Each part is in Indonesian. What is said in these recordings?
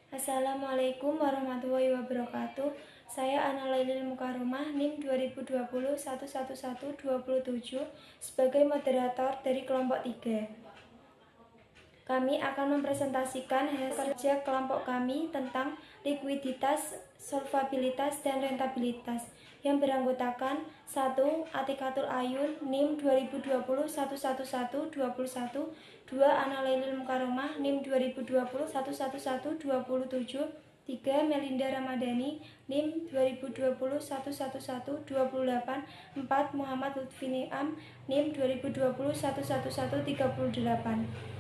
Assalamualaikum warahmatullahi wabarakatuh. Saya Ana Lailil Mukaromah, NIM 2020111127 sebagai moderator dari kelompok 3. Kami akan mempresentasikan hasil kerja kelompok kami tentang likuiditas, solvabilitas, dan rentabilitas yang beranggotakan 1. Atikatul Ayun, NIM 2020111121, 2. Ana Lailil Mukaromah, NIM 2020111127, 3. Melinda Ramadhani, NIM 2020111128, 4. Muhammad Lutfi Niam, NIM 2020111138.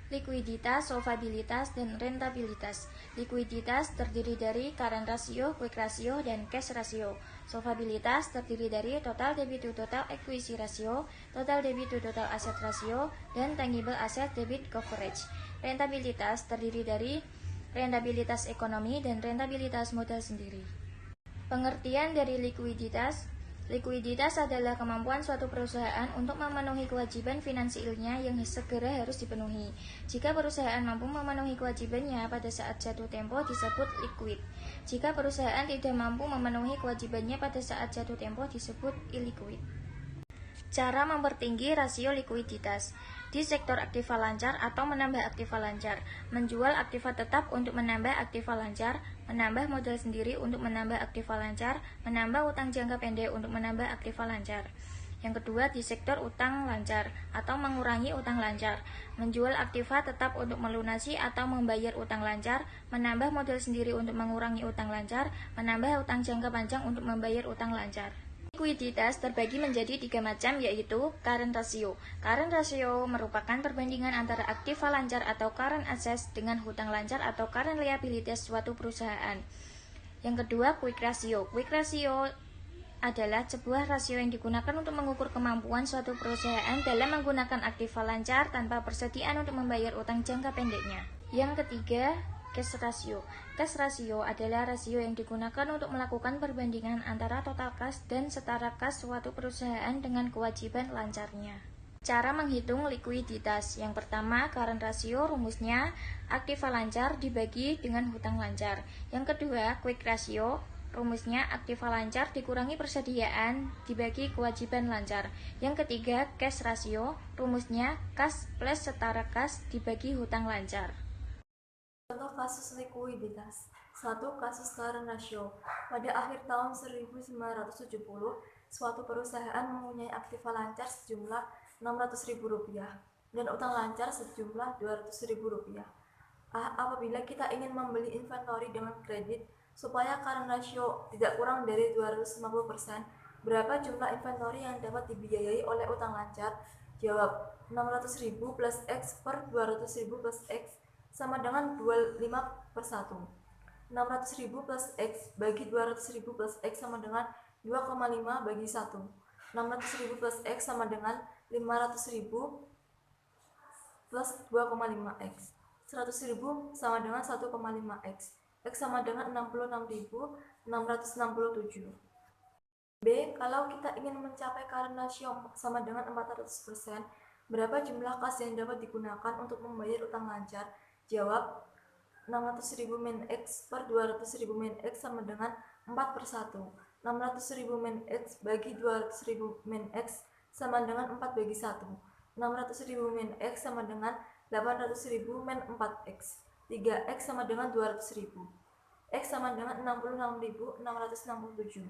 Likuiditas, solvabilitas, dan rentabilitas. Likuiditas terdiri dari current ratio, quick ratio, dan cash ratio. Solvabilitas terdiri dari total debit to total equity ratio, total debit to total asset ratio, dan tangible asset debit coverage. Rentabilitas terdiri dari rentabilitas ekonomi dan rentabilitas modal sendiri. Pengertian dari likuiditas. Likuiditas adalah kemampuan suatu perusahaan untuk memenuhi kewajiban finansialnya yang segera harus dipenuhi. Jika perusahaan mampu memenuhi kewajibannya pada saat jatuh tempo disebut liquid. Jika perusahaan tidak mampu memenuhi kewajibannya pada saat jatuh tempo disebut illiquid. Cara mempertinggi rasio likuiditas. Di sektor aktiva lancar atau menambah aktiva lancar, menjual aktiva tetap untuk menambah aktiva lancar, menambah modal sendiri untuk menambah aktiva lancar, menambah utang jangka pendek untuk menambah aktiva lancar. Yang kedua, di sektor utang lancar atau mengurangi utang lancar, menjual aktiva tetap untuk melunasi atau membayar utang lancar, menambah modal sendiri untuk mengurangi utang lancar, menambah utang jangka panjang untuk membayar utang lancar. Likuiditas terbagi menjadi 3 macam, yaitu current ratio. Current ratio merupakan perbandingan antara aktiva lancar atau current assets dengan hutang lancar atau current liabilities suatu perusahaan. Yang kedua, quick ratio. Quick ratio adalah sebuah rasio yang digunakan untuk mengukur kemampuan suatu perusahaan dalam menggunakan aktiva lancar tanpa persediaan untuk membayar utang jangka pendeknya. Yang ketiga, cash ratio. Cash ratio adalah rasio yang digunakan untuk melakukan perbandingan antara total kas dan setara kas suatu perusahaan dengan kewajiban lancarnya. Cara menghitung likuiditas. Yang pertama, current ratio, rumusnya aktiva lancar dibagi dengan hutang lancar. Yang kedua, quick ratio, rumusnya aktiva lancar dikurangi persediaan dibagi kewajiban lancar. Yang ketiga, cash ratio, rumusnya kas plus setara kas dibagi hutang lancar. Contoh kasus likuiditas. 1. Kasus current ratio. Pada akhir tahun 1970, suatu perusahaan mempunyai aktiva lancar sejumlah Rp600.000 dan utang lancar sejumlah Rp200.000. Apabila kita ingin membeli inventory dengan kredit supaya current ratio tidak kurang dari 250%, berapa jumlah inventory yang dapat dibiayai oleh utang lancar? Jawab, 600.000 plus X per 200.000 plus X sama dengan 25/1. 600.000 plus X bagi 200.000 plus X sama dengan 2,5 bagi 1. 600.000 plus X sama dengan 500.000 plus 2,5X. 100.000 sama dengan 1,5X. X sama dengan 66.667. B. Kalau kita ingin mencapai current ratio sama dengan 400%, berapa jumlah kas yang dapat digunakan untuk membayar utang lancar? Jawab, 600.000 min X per 200.000 min X sama dengan 4/1. 600.000 min X bagi 200.000 min X sama dengan 4 bagi 1. 600.000 min X sama dengan 800.000 min 4X. 3X sama dengan 200.000. X sama dengan 66.667.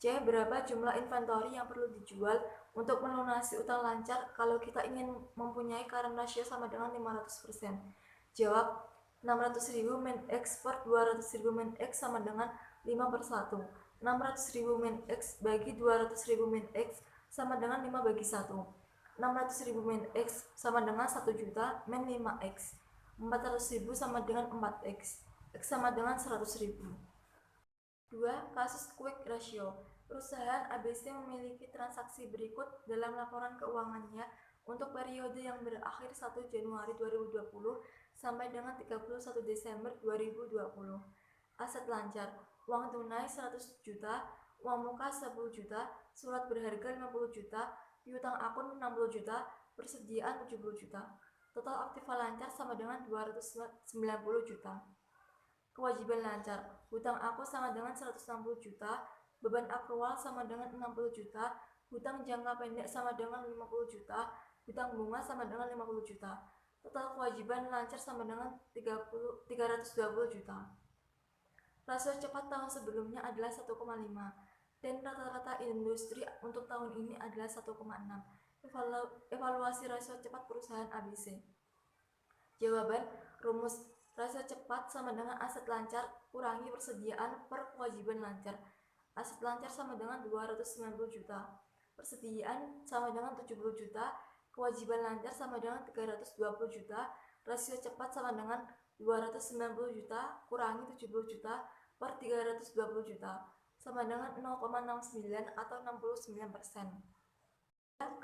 C. Berapa jumlah inventory yang perlu dijual untuk melunasi utang lancar kalau kita ingin mempunyai current ratio sama dengan 500%? Jawab, 600.000 min X per 200.000 min X sama dengan 5/1. 600.000 min X bagi 200.000 min X sama dengan 5 bagi 1. 600.000 min X sama dengan 1 juta min 5X. 400.000 sama dengan 4X. X sama dengan 100.000. 2. Kasus quick ratio. Perusahaan ABC memiliki transaksi berikut dalam laporan keuangannya untuk periode yang berakhir 1 Januari 2020 sampai dengan 31 Desember 2020. Aset lancar, uang tunai 100 juta, uang muka 10 juta, surat berharga 50 juta, piutang akun 60 juta, persediaan 70 juta. Total aktiva lancar sama dengan 290 juta. Kewajiban lancar, hutang aku sama dengan 160 juta, beban akrual sama dengan 60 juta, hutang jangka pendek sama dengan 50 juta, hutang bunga sama dengan 50 juta. Total kewajiban lancar sama dengan 320 juta. Rasio cepat tahun sebelumnya adalah 1,5 dan rata-rata industri untuk tahun ini adalah 1,6. Evaluasi rasio cepat perusahaan ABC. Jawaban, rumus rasio cepat sama dengan aset lancar kurangi persediaan per kewajiban lancar. Aset lancar sama dengan 290 juta. Persediaan sama dengan 70 juta. Kewajiban lancar sama dengan 320 juta. Rasio cepat sama dengan 290 juta kurangi 70 juta per 320 juta sama dengan 0,69 atau 69%.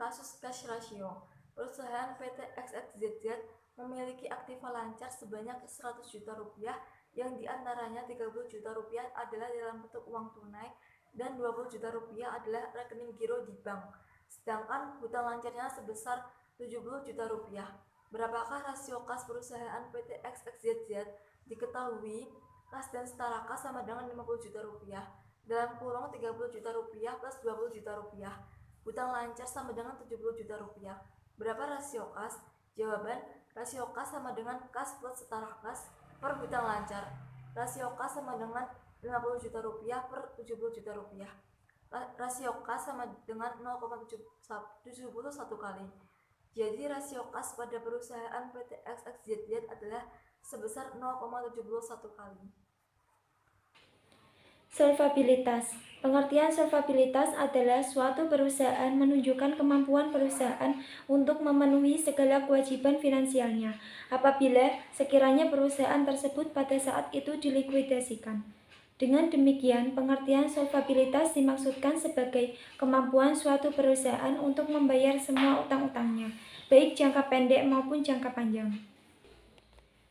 Kasus cash ratio. Perusahaan PT XXZZ memiliki aktiva lancar sebanyak 100 juta rupiah yang diantaranya 30 juta rupiah adalah dalam bentuk uang tunai dan 20 juta rupiah adalah rekening giro di bank. Sedangkan hutang lancarnya sebesar 70 juta rupiah. Berapakah rasio kas perusahaan PT XXZZ? Diketahui kas dan setara kas sama dengan 50 juta rupiah dalam kurung 30 juta rupiah plus 20 juta rupiah. Hutang lancar sama dengan 70 juta rupiah. Berapa rasio kas? Jawaban, rasio kas sama dengan kas plus setara kas per hutang lancar. Rasio kas sama dengan 50 juta rupiah per 70 juta rupiah. Rasio kas sama dengan 0,71 kali. Jadi rasio kas pada perusahaan PT XXZZ adalah sebesar 0,71 kali. Solvabilitas. Pengertian solvabilitas adalah suatu perusahaan menunjukkan kemampuan perusahaan untuk memenuhi segala kewajiban finansialnya apabila sekiranya perusahaan tersebut pada saat itu dilikuidasikan. Dengan demikian, pengertian solvabilitas dimaksudkan sebagai kemampuan suatu perusahaan untuk membayar semua utang-utangnya, baik jangka pendek maupun jangka panjang.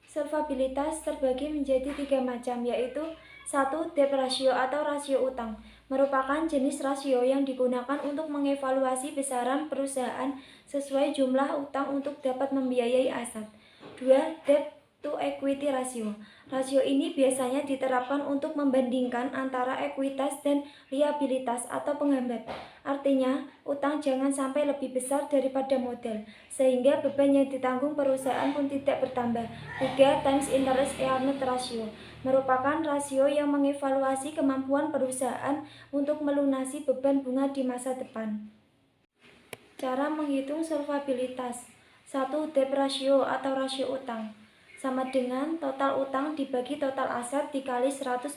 Solvabilitas terbagi menjadi 3 macam, yaitu 1. Debt ratio atau rasio utang, merupakan jenis rasio yang digunakan untuk mengevaluasi besaran perusahaan sesuai jumlah utang untuk dapat membiayai aset. 2. Debt to equity ratio. Rasio ini biasanya diterapkan untuk membandingkan antara ekuitas dan liabilitas atau penghambat. Artinya, utang jangan sampai lebih besar daripada modal, sehingga beban yang ditanggung perusahaan pun tidak bertambah. 3. Times interest earned ratio merupakan rasio yang mengevaluasi kemampuan perusahaan untuk melunasi beban bunga di masa depan. Cara menghitung solvabilitas. 1. Debt ratio atau rasio utang sama dengan total utang dibagi total aset dikali 100%.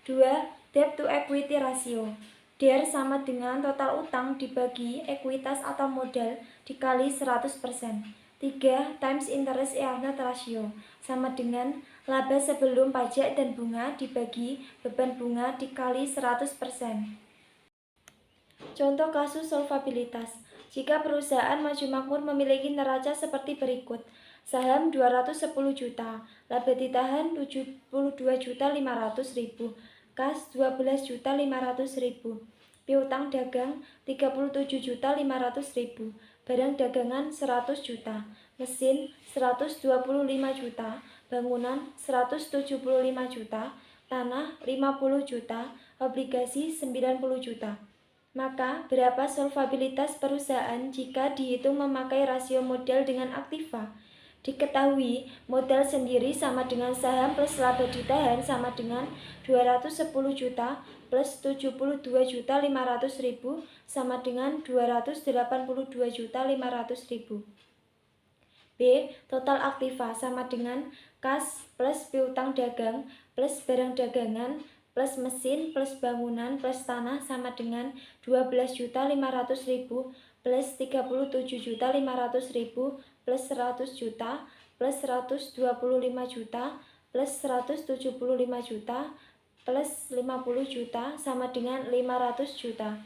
2. Debt to equity ratio. DER sama dengan total utang dibagi ekuitas atau modal dikali 100%. 3. Times interest earned ratio sama dengan laba sebelum pajak dan bunga dibagi beban bunga dikali 100%. Contoh kasus solvabilitas. Jika perusahaan maju makmur memiliki neraca seperti berikut. Saham 210 juta, laba ditahan 72.500.000, kas 12.500.000, piutang dagang 37.500.000, barang dagangan 100 juta, mesin 125 juta, bangunan 175 juta, tanah 50 juta, obligasi 90 juta. Maka, berapa solvabilitas perusahaan jika dihitung memakai rasio modal dengan aktiva? Diketahui, modal sendiri sama dengan saham plus laba ditahan sama dengan 210 juta plus 72.500.000 sama dengan 282.500.000. B. Total aktiva sama dengan kas plus piutang dagang plus barang dagangan plus mesin plus bangunan plus tanah sama dengan 12.500.000 plus 37.500.000 plus 100 juta plus 125 juta plus 175 juta plus 50 juta sama dengan 500 juta.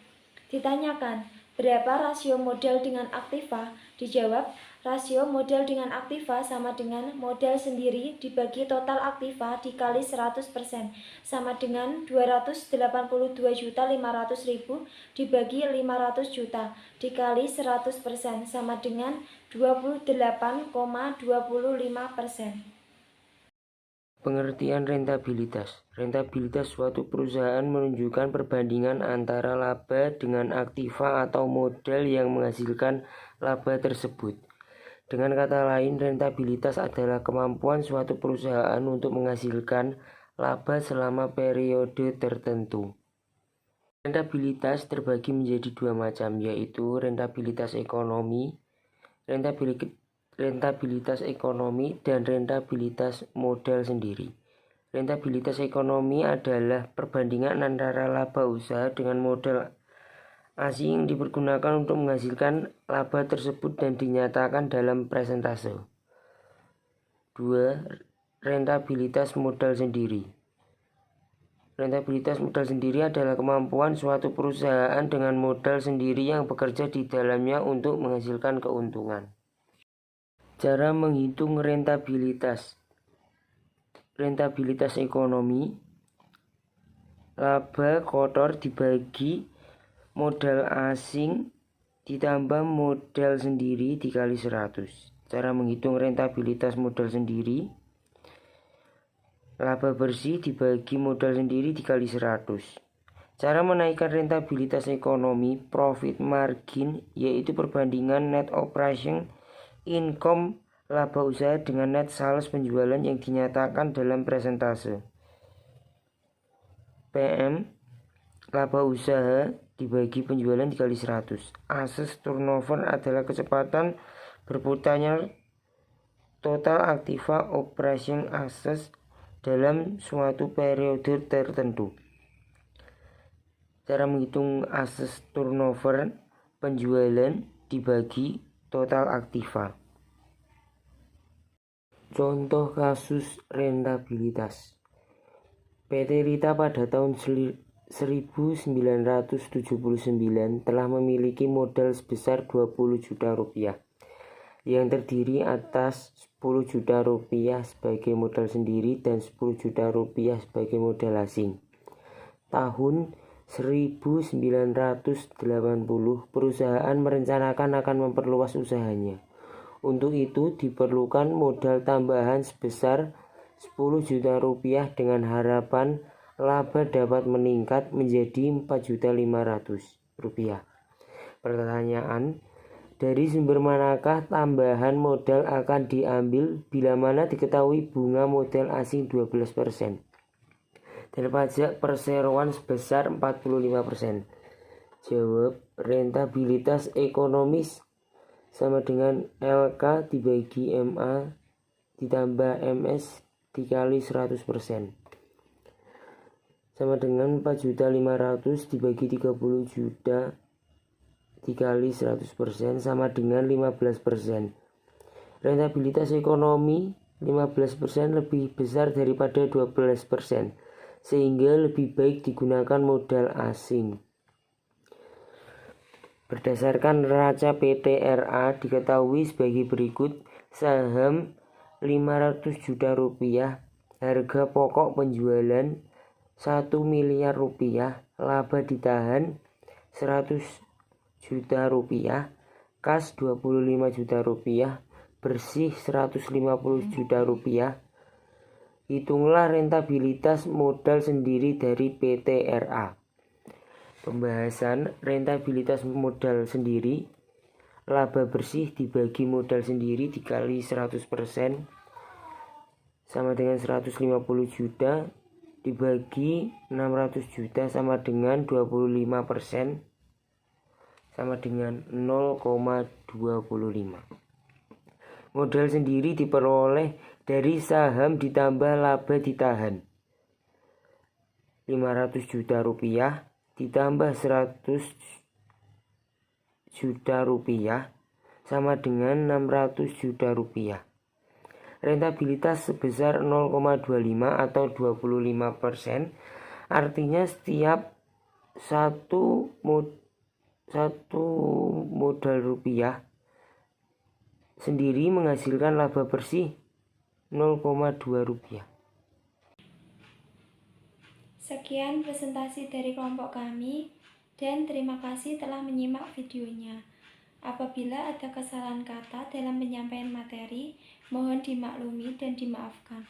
Ditanyakan, berapa rasio modal dengan aktiva? Dijawab, Rasio modal dengan aktiva sama dengan modal sendiri dibagi total aktiva dikali 100% sama dengan 282.500.000 dibagi 500 juta dikali 100% sama dengan 28,25%. Pengertian rentabilitas. Rentabilitas suatu perusahaan menunjukkan perbandingan antara laba dengan aktiva atau modal yang menghasilkan laba tersebut. Dengan kata lain, rentabilitas adalah kemampuan suatu perusahaan untuk menghasilkan laba selama periode tertentu. Rentabilitas terbagi menjadi dua macam, yaitu rentabilitas ekonomi, dan rentabilitas modal sendiri. Rentabilitas ekonomi adalah perbandingan antara laba usaha dengan modal asing yang dipergunakan untuk menghasilkan laba tersebut dan dinyatakan dalam persentase. 2. Rentabilitas modal sendiri. Rentabilitas modal sendiri adalah kemampuan suatu perusahaan dengan modal sendiri yang bekerja di dalamnya untuk menghasilkan keuntungan. Cara menghitung rentabilitas. Rentabilitas ekonomi, laba kotor dibagi modal asing ditambah modal sendiri dikali 100. Cara menghitung rentabilitas modal sendiri, laba bersih dibagi modal sendiri dikali 100. Cara menaikkan rentabilitas ekonomi, profit margin, yaitu perbandingan net operation income laba usaha dengan net sales penjualan yang dinyatakan dalam persentase. PM, laba usaha dibagi penjualan dikali 100. Asset turnover adalah kecepatan berputarnya total aktiva operation assets dalam suatu periode tertentu. Cara menghitung asset turnover penjualan dibagi total aktiva. Contoh kasus rentabilitas. PT Rita pada tahun 1979 telah memiliki modal sebesar 20 juta rupiah yang terdiri atas 10 juta rupiah sebagai modal sendiri dan 10 juta rupiah sebagai modal asing. Tahun 1980 perusahaan merencanakan akan memperluas usahanya. Untuk itu diperlukan modal tambahan sebesar 10 juta rupiah dengan harapan laba dapat meningkat menjadi 4.500.000 rupiah. Pertanyaan, dari sumber manakah tambahan modal akan diambil bila mana diketahui bunga modal asing 12% dan pajak perseroan sebesar 45%? Jawab, rentabilitas ekonomis sama dengan LK dibagi MA ditambah MS dikali 100%. Sama dengan 4.500.000 dibagi 30 juta dikali 100% sama dengan 15%. Rentabilitas ekonomi 15% lebih besar daripada 12%, sehingga lebih baik digunakan modal asing. Berdasarkan neraca PT RA diketahui sebagai berikut: saham 500 juta rupiah, harga pokok penjualan 1 miliar rupiah, laba ditahan 100 juta rupiah, kas 25 juta rupiah, bersih 150 juta rupiah. Hitunglah rentabilitas modal sendiri dari PT RA. Pembahasan rentabilitas modal sendiri. Laba bersih dibagi modal sendiri dikali 100% sama dengan 150 juta dibagi 600 juta sama dengan 25% sama dengan 0,25. Modal sendiri diperoleh dari saham ditambah laba ditahan 500 juta rupiah ditambah 100 juta rupiah sama dengan 600 juta rupiah. Rentabilitas sebesar 0,25 atau 25%, artinya setiap satu modal rupiah sendiri menghasilkan laba bersih 0,2 rupiah. Sekian presentasi dari kelompok kami dan terima kasih telah menyimak videonya. Apabila ada kesalahan kata dalam penyampaian materi, mohon dimaklumi dan dimaafkan.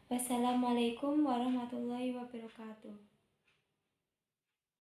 Wassalamualaikum warahmatullahi wabarakatuh.